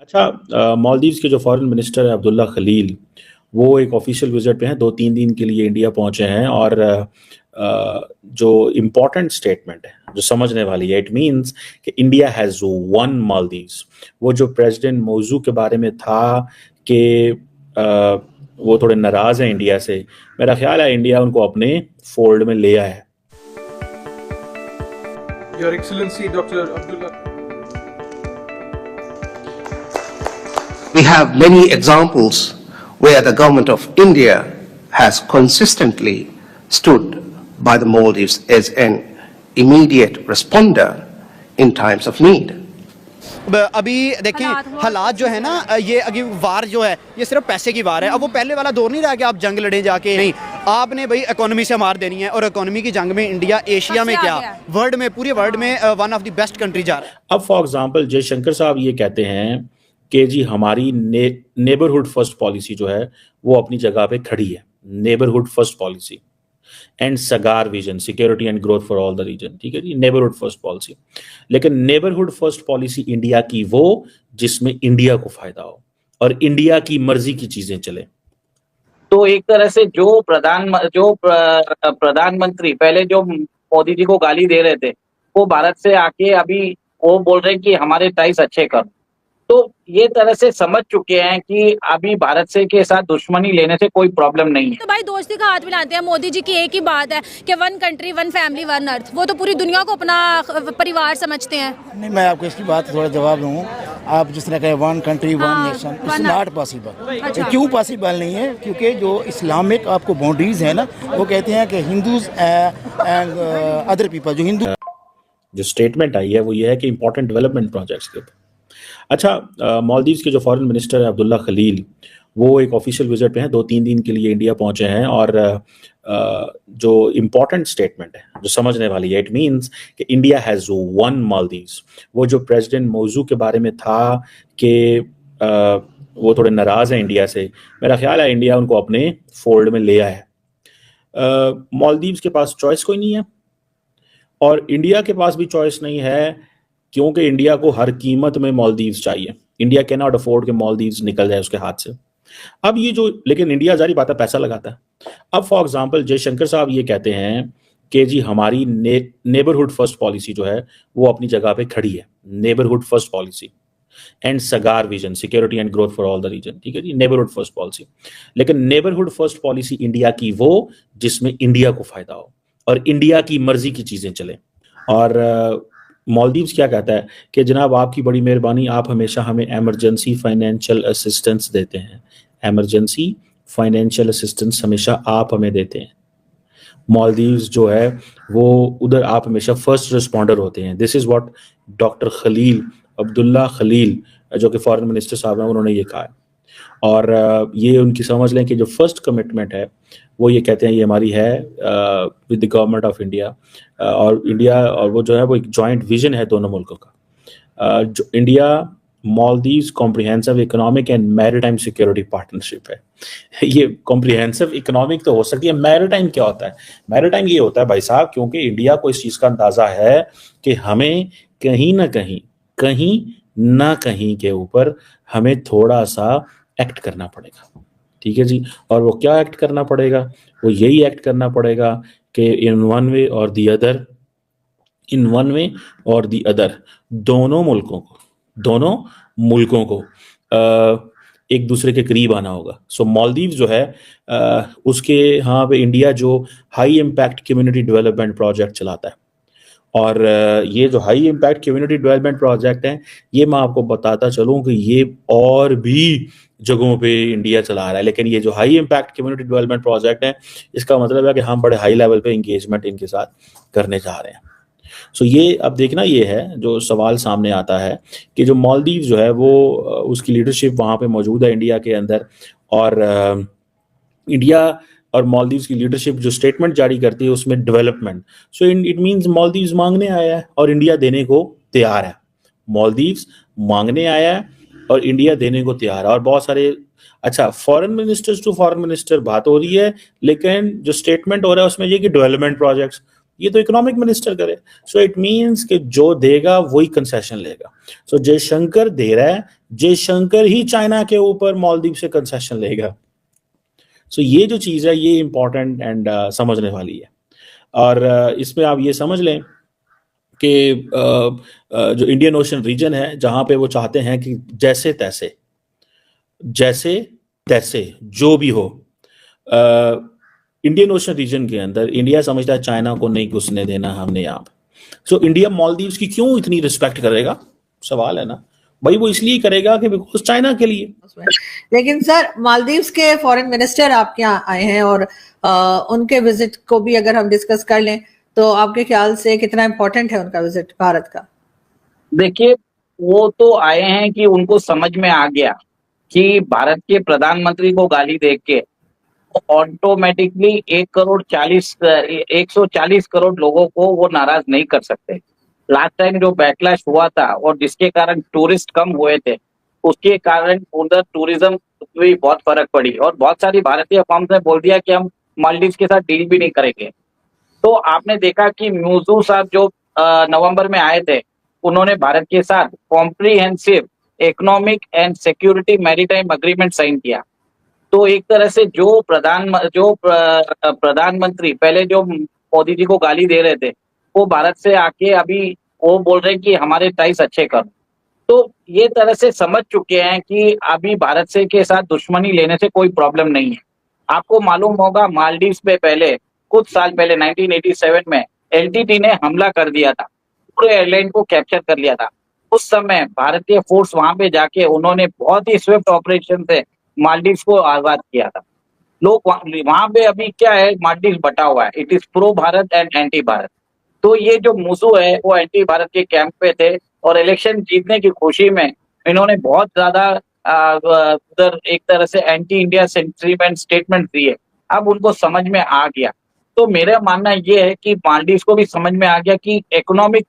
अच्छा, मालदीव्स के जो फॉरेन मिनिस्टर है अब्दुल्ला खलील, वो एक ऑफिशियल विजिट पे हैं, 2-3 दिन के लिए इंडिया पहुंचे हैं और जो इम्पोर्टेंट स्टेटमेंट है, जो समझने वाली है, इट मीन्स कि इंडिया हैज़ वन मालदीव्स। वो जो प्रेसिडेंट मौजू के बारे में था कि वो थोड़े नाराज़ हैं इंडिया से, मेरा ख्याल है इंडिया उनको अपने फोल्ड में ले आया है। Your Excellency Dr. Abdullah. We have many examples where the government of India has consistently stood by the Maldives as an immediate responder in times of need. अभी देखें हालात जो है ना, ये अभी वार जो है ये सिर्फ पैसे की वार है। अब वो पहले वाला दौर नहीं रहा कि आप जंग लड़े जाके, नहीं, आपने भाई इकोनॉमी से मार देनी है। और इकोनॉमी की जंग में इंडिया एशिया में क्या, वर्ल्ड में, पूरे वर्ल्ड में one of the best country जा रहा है। अब फॉर एग्जांपल जयशंकर साहब ये कहते हैं कि जी हमारी नेबरहुड फर्स्ट पॉलिसी जो है वो अपनी जगह पे खड़ी है, neighbourhood first policy and Sagar vision, security and growth for all the region. ठीक है जी, नेबरहुड फर्स्ट पॉलिसी। लेकिन नेबरहुड फर्स्ट पॉलिसी इंडिया की वो जिसमें इंडिया को फायदा हो और इंडिया की मर्जी की चीजें चले। तो एक तरह से जो प्रधानमंत्री पहले जो मोदी जी को गाली दे रहे थे, वो भारत से आके अभी वो बोल रहे हैं कि हमारे टाइस अच्छे करो। तो ये तरह से समझ चुके हैं कि अभी भारत से के साथ दुश्मनी लेने से कोई प्रॉब्लम नहीं है। तो भाई दोस्ती का हाथ मिलाते हैं। मोदी जी की एक ही बात है कि one country one family one earth. वो तो पूरी दुनिया को अपना परिवार समझते हैं। नहीं, मैं आपको इसकी बात थोड़ा जवाब दूँ। आप जिस तरह कहे one country one nation, it's not possible. क्यों पॉसिबल नहीं है? क्योंकि जो इस्लामिक आपको बाउंड्रीज है ना, वो कहते हैं कि हिंदूज एंड अदर पीपल, जो हिंदू जो स्टेटमेंट आई है वो ये है कि इंपॉर्टेंट डेवलपमेंट प्रोजेक्ट्स के ऊपर। अच्छा, मालदीव्स के जो फॉरेन मिनिस्टर है अब्दुल्ला खलील, वो एक ऑफिशियल विजिट पे हैं, 2-3 दिन के लिए इंडिया पहुंचे हैं और जो इम्पोर्टेंट स्टेटमेंट है, जो समझने वाली है, इट मीन्स कि इंडिया हैज़ वन मालदीव्स। वो जो प्रेसिडेंट मौजू के बारे में था कि वो थोड़े नाराज़ हैं इंडिया से, मेरा ख्याल है इंडिया उनको अपने फोल्ड में ले आया है। मालदीव्स के पास चॉइस कोई नहीं है और इंडिया के पास भी चॉइस नहीं है, क्योंकि इंडिया को हर कीमत में मालदीव्स चाहिए। इंडिया कैन नॉट अफोर्ड कि मालदीव्स निकल जाए उसके हाथ से। अब ये जो, लेकिन इंडिया जारी बात है पैसा लगाता है। अब फॉर एग्जांपल जयशंकर साहब ये कहते हैं कि जी हमारी नेबरहुड फर्स्ट पॉलिसी जो है वो अपनी जगह पे खड़ी है, neighbourhood first policy and Sagar vision, security and growth for all the region. ठीक है जी, नेबरहुड फर्स्ट पॉलिसी। लेकिन नेबरहुड फर्स्ट पॉलिसी इंडिया की वो जिसमें इंडिया को फायदा हो और इंडिया की मर्जी की चीजें चले। और मालदीव्स क्या कहता है कि जनाब आपकी बड़ी मेहरबानी, आप हमेशा हमें एमरजेंसी फाइनेंशियल असिस्टेंस देते हैं, एमरजेंसी फाइनेंशियल असिस्टेंस हमेशा आप हमें देते हैं। मालदीव्स जो है वो उधर आप हमेशा फर्स्ट रिस्पॉन्डर होते हैं। This is what doctor Khalil, Abdullah Khalil जो कि फॉरेन मिनिस्टर साहब हैं, उन्होंने ये कहा है। और ये उनकी समझ लें कि जो फर्स्ट कमिटमेंट है वो ये कहते हैं ये हमारी है with the government of India और इंडिया, और वो जो है वो एक जॉइंट विजन है दोनों मुल्कों का। जो India Maldives comprehensive economic and maritime security partnership है। ये कॉम्प्रिहेंसिव इकोनॉमिक तो हो सकती है, मैरीटाइम क्या होता है? मैरीटाइम ये होता है भाई साहब, क्योंकि इंडिया को इस चीज़ का अंदाज़ा है कि हमें कहीं ना कहीं के ऊपर हमें थोड़ा सा एक्ट करना पड़ेगा। ठीक है जी, और वो क्या एक्ट करना पड़ेगा? वो यही एक्ट करना पड़ेगा कि इन वन वे और दी अदर दोनों मुल्कों को एक दूसरे के करीब आना होगा। सो मालदीव जो है उसके यहाँ पे इंडिया जो high impact community development project चलाता है, और ये जो high impact community development project हैं, ये मैं आपको बताता चलूँ कि ये और भी जगहों पे इंडिया चला रहा है। लेकिन ये जो high impact community development project है, इसका मतलब है कि हम बड़े हाई लेवल पे इंगेजमेंट इनके साथ करने जा रहे हैं। सो ये अब देखना ये है जो सवाल सामने आता है कि जो मालदीव जो है वो उसकी लीडरशिप वहाँ पे मौजूद है इंडिया के अंदर, और इंडिया और मालदीव्स की लीडरशिप जो स्टेटमेंट जारी करती है उसमें development, so it means Maldives मांगने आया है और इंडिया देने को तैयार है। मालदीव्स मांगने आया है और इंडिया देने को तैयार है। और बहुत सारे, अच्छा, foreign ministers to foreign minister बात हो रही है, लेकिन जो स्टेटमेंट हो रहा है उसमें ये कि डेवलपमेंट प्रोजेक्ट्स, ये तो इकोनॉमिक मिनिस्टर करे। सो इट मीन्स कि जो देगा वही कंसेशन लेगा। सो जयशंकर दे रहा है, जयशंकर ही चाइना के ऊपर मालदीव से कंसेशन लेगा। सो ये जो चीज़ है ये इंपॉर्टेंट एंड समझने वाली है। और इसमें आप ये समझ लें कि जो इंडियन ओशन रीजन है जहाँ पे वो चाहते हैं कि जैसे तैसे जो भी हो, इंडियन ओशन रीजन के अंदर इंडिया समझता है चाइना को नहीं घुसने देना हमने यहाँ पे। सो इंडिया मालदीव्स की क्यों इतनी रिस्पेक्ट करेगा, सवाल है ना भाई। वो इसलिए करेगा कि बिकॉज चाइना के लिए। लेकिन सर मालदीव्स के फॉरेन मिनिस्टर आपके यहाँ आए हैं और उनके विजिट को भी अगर हम डिस्कस कर लें तो आपके ख्याल से कितना इम्पोर्टेंट है उनका विजिट भारत का? देखिए, वो तो आए हैं कि उनको समझ में आ गया कि भारत के प्रधानमंत्री को गाली देख के ऑटोमेटिकली 140 करोड़ लोगों को वो नाराज नहीं कर सकते। लास्ट टाइम जो बैकलैश हुआ था और जिसके कारण टूरिस्ट कम हुए थे, उसके कारण उधर टूरिज्म भी बहुत फर्क पड़ी और बहुत सारी भारतीय फर्म्स ने बोल दिया कि हम मालदीव के साथ डील भी नहीं करेंगे। तो आपने देखा कि म्यूजू साहब जो नवंबर में आए थे, उन्होंने भारत के साथ comprehensive economic and security maritime agreement sign किया। तो एक तरह से जो प्रधानमंत्री पहले जो मोदी जी को गाली दे रहे थे, वो भारत से आके अभी वो बोल रहे हैं कि हमारे टाइस अच्छे करो। तो ये तरह से समझ चुके हैं कि अभी भारत से के साथ दुश्मनी लेने से कोई प्रॉब्लम नहीं है। आपको मालूम होगा मालदीव्स पे पहले कुछ साल पहले 1987 में एलटीटी ने हमला कर दिया था, पूरे आइलैंड को कैप्चर कर लिया था। उस समय भारतीय फोर्स वहां पे जाके उन्होंने बहुत ही स्विफ्ट ऑपरेशन से मालदीव्स को आजाद किया था। लोग वहां पे अभी क्या है, मालदीव्स बटा हुआ है, it is pro Bharat and anti Bharat. तो ये जो मुसू है वो एंटी भारत के कैंप पे थे और इलेक्शन जीतने की खुशी में इन्होंने बहुत ज्यादा उधर एक तरह से एंटी इंडिया सेंटीमेंट स्टेटमेंट दिए। अब उनको समझ में आ गया। तो मेरा मानना ये है कि मालदीव्स को भी समझ में आ गया कि इकोनॉमिक